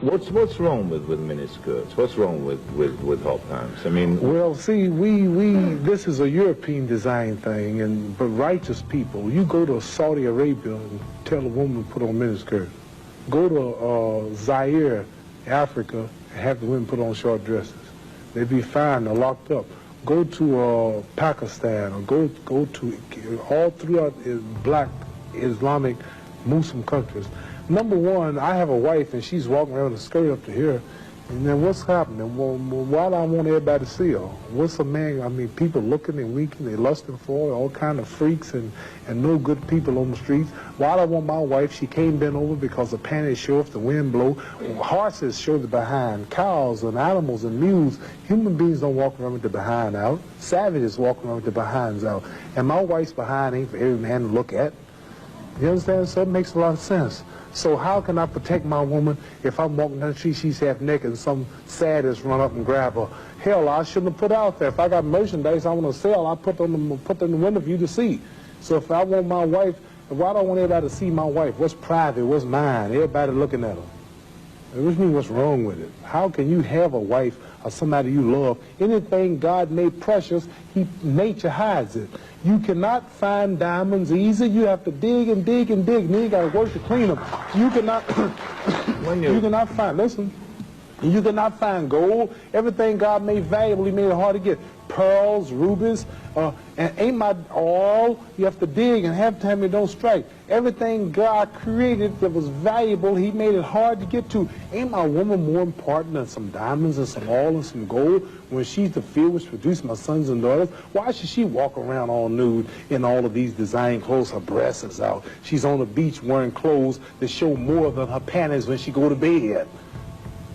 What's wrong with miniskirts? What's wrong with hot pants? I mean, well, see, this is a European design thing, and but righteous people, you go to Saudi Arabia and tell a woman to put on miniskirt. Go to Zaire, Africa, and have the women put on short dresses. They'd be fined or locked up. Go to Pakistan, or go to all throughout black Islamic Muslim countries. Number one, I have a wife and she's walking around with a skirt up to here, and then what's happening? Well, why do I want everybody to see her? What's a man? I mean, people looking and winking, they lusting for her, all kind of freaks and no good people on the streets. Why do I want my wife? She can't bend over because the panties show if the wind blow. Horses show the behind. Cows and animals and mules. Human beings don't walk around with the behind out. Savages walk around with the behinds out. And my wife's behind ain't for every man to look at. You understand? So it makes a lot of sense. So how can I protect my woman if I'm walking down the street, she's half naked, and some sadist run up and grab her? Hell, I shouldn't have put out there. If I got merchandise I want to sell, I put them in the window for you to see. So if I want my wife, why do I want everybody to see my wife? What's private? What's mine? Everybody looking at her. Which means what's wrong with it? How can you have a wife or somebody you love? Anything God made precious, nature hides it. You cannot find diamonds easy. You have to dig and dig and dig. And then you got to work to clean them. You cannot, you cannot find, listen, you cannot find gold. Everything God made valuable, he made it hard to get. Pearls, rubies, and ain't my all. You have to dig, and half the time you don't strike. Everything God created that was valuable, he made it hard to get to. Ain't my woman more important than some diamonds and some oil and some gold when she's the field which produced my sons and daughters? Why should she walk around all nude in all of these design clothes? Her breasts is out. She's on the beach wearing clothes that show more than her panties when she go to bed.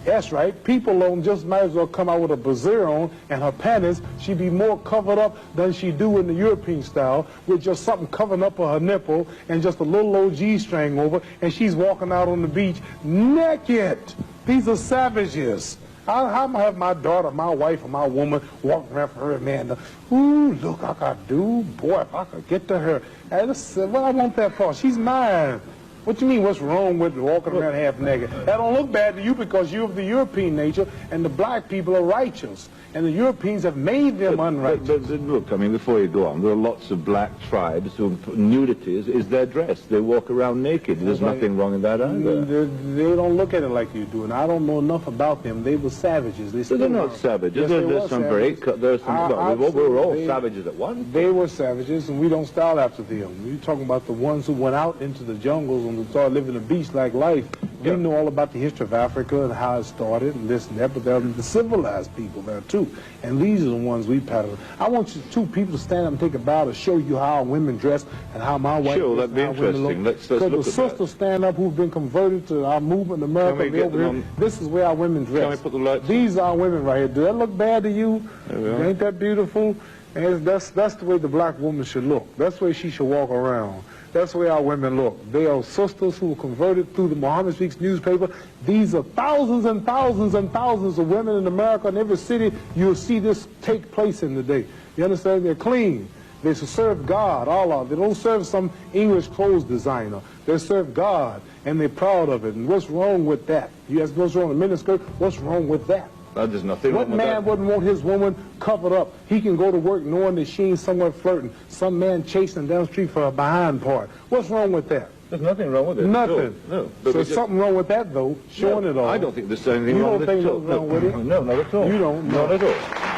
That's right. People don't just might as well come out with a brassiere on and her panties. She'd be more covered up than she do in the European style with just something covering up her nipple and just a little old G-string over, and she's walking out on the beach naked. These are savages. How am I have my daughter, my wife, or my woman walking around for her man? Ooh, look, I got dude. Boy, if I could get to her. Hey, what I want that for? She's mine. What you mean, what's wrong with walking around half naked? That don't look bad to you because you're of the European nature, and the black people are righteous. And the Europeans have made them unrighteous. But look, I mean, before you go on, there are lots of black tribes who nudity is their dress. They walk around naked. There's nothing wrong in that either. They don't look at it like you do, and I don't know enough about them. They were savages. They're not savages. Yes, there's some very... we were all savages at once. They were savages, and we don't style after them. You're talking about the ones who went out into the jungles and started living a beach-like life. We know all about the history of Africa and how it started and this and that, but there are the civilized people there too. And these are the ones we pattern. I want you two people to stand up and take a bow to show you how women dress and how my wife Sure, that'd be interesting. Let's look at that. Because the sisters stand up who've been converted to our movement in America. This is where our women dress. Can we put the lights These are our women right here. Do that look bad to you? Ain't that beautiful? And that's the way the black woman should look. That's the way she should walk around. That's the way our women look. They are sisters who were converted through the Muhammad Speaks newspaper. These are thousands and thousands and thousands of women in America. In every city, you'll see this take place in the day. You understand? They're clean. They serve God, Allah. They don't serve some English clothes designer. They serve God, and they're proud of it. And what's wrong with that? You ask what's wrong with miniskirt? What's wrong with that? There's nothing wrong with that. What man wouldn't want his woman covered up? He can go to work knowing that she ain't somewhere flirting. Some man chasing down the street for a behind part. What's wrong with that? There's nothing wrong with it. Nothing. No. So there's something wrong with that, though, showing it all. I don't think there's anything wrong with it. You don't think there's wrong with it? No, not at all. You don't? Not at all.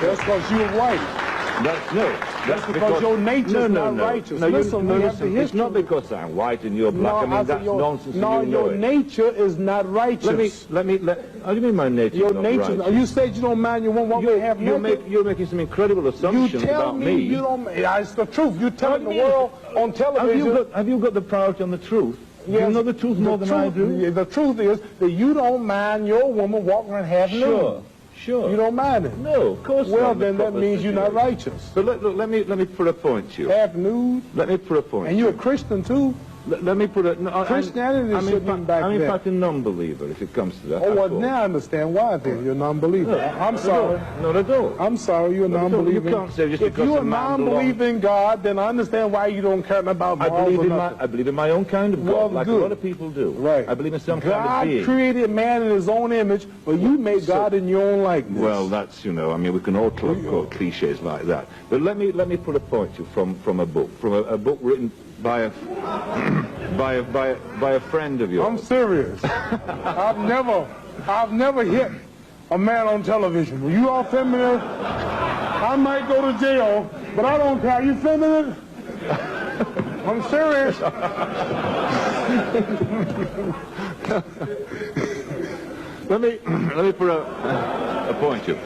That's because you're white. That's because your nature's not righteous. No, listen, it's not because I'm white and you're black. I mean, that's nonsense. No, your nature is not righteous. How do you mean my nature is not righteous? You said you don't mind your woman half naked. You're making some incredible assumptions about me. You tell me you don't. It's the truth. You're telling the world on television. Have you got the priority on the truth? Yes, you know the truth more than I do? The truth is that you don't mind your woman walking around half nude. Sure. You don't mind it? No, of course not. Well, then that means you're not righteous. But look, let me put a point to you. Half nude? Let me put a point. And you're a Christian too? Let me put it. No, Christianity shouldn't be back I'm in there. fact a non-believer if it comes to that. Oh, well, That's all. now I understand why then. You're a non-believer. I'm sorry. Not at all. I'm sorry, you're a Not at all. You non-believer. can't say just if because you're a a man non-believer in God, then I understand why you don't care about morals or nothing. I believe in my own kind of God, Well, like good. a lot of people do. Right. I believe in some kind of God being. created man in his own image, but you made God in your own likeness. Well, that's, you know, I mean, we can all quote cliches like that. But let me put a point to you from a book written by a by a friend of yours. I'm serious. I've never hit a man on television. Were you all feminine? I might go to jail, but I don't care. Are you feminine? I'm serious. Let me put a point to you.